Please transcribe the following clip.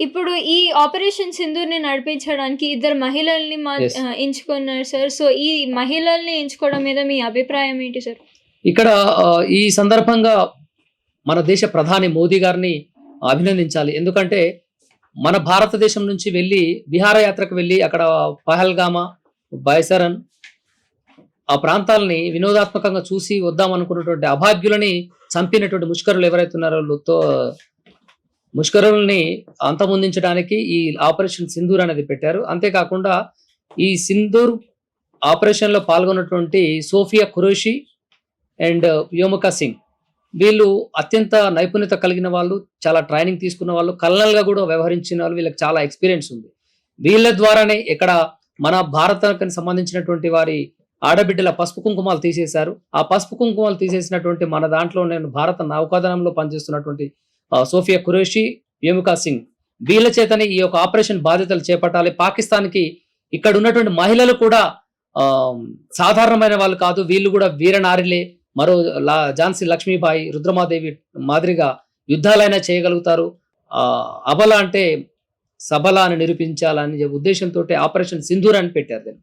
ఇప్పుడు ఈ ఆపరేషన్ సింధూర్‌ని నడిపించడానికి ఇద్దరు మహిళల్ని యెస్. ఎంచుకున్నారు సార్. సో, ఈ మహిళల్ని ఎంచుకోవడం మీద మీ అభిప్రాయం ఏంటి సార్? ఇక్కడ ఈ సందర్భంగా మన దేశ ప్రధాని మోదీ గారిని అభినందించాలి. ఎందుకంటే మన భారతదేశం నుంచి వెళ్ళి విహారయాత్రకు వెళ్ళి అక్కడ పహల్గామా, బైసరన్ ఆ ప్రాంతాలని వినోదాత్మకంగా చూసి వద్దామనుకున్నటువంటి అభాగ్యులని చంపినటువంటి ముష్కరులు ఎవరైతే ఉన్నారో ముష్కరుల్ని అంతమొందించడానికి ఈ ఆపరేషన్ సింధూర్ అనేది పెట్టారు. అంతేకాకుండా ఈ సింధూర్ ఆపరేషన్‌లో పాల్గొన్నటువంటి సోఫియా ఖురేషి అండ్ వ్యోమికా సింగ్ వీళ్ళు అత్యంత నైపుణ్యత కలిగిన వాళ్ళు, చాలా ట్రైనింగ్ తీసుకున్న వాళ్ళు, కల్నల్‌గా కూడా వ్యవహరించిన వాళ్ళు, వీళ్ళకి చాలా ఎక్స్‌పీరియన్స్ ఉంది. వీళ్ళ ద్వారానే ఇక్కడ మన భారతానికి సంబంధించినటువంటి వారి ఆడబిడ్డల పసుపు కుంకుమలు తీసేశారు. ఆ పసుపు కుంకుమలు తీసేసినటువంటి మన దాంట్లో నేను భారత నౌకాదళంలో పనిచేస్తున్నటువంటి సోఫియా ఖురేషి, వ్యోమికా సింగ్ వీళ్ళ చేతనే ఈ యొక్క ఆపరేషన్ బాధ్యతలు చేపట్టాలి. పాకిస్తాన్‌కి ఇక్కడ ఉన్నటువంటి మహిళలు కూడా సాధారణమైన వాళ్ళు కాదు. వీళ్ళు కూడా వీరనారిలే. మరో ఝాన్సీ లక్ష్మీబాయి, రుద్రమాదేవి మాదిరిగా యుద్ధాలైనా చేయగలుగుతారు. అబల అంటే సబల అని నిరూపించాలని ఉద్దేశంతోటి ఆపరేషన్ సింధూర్ అని పెట్టారు దాన్ని.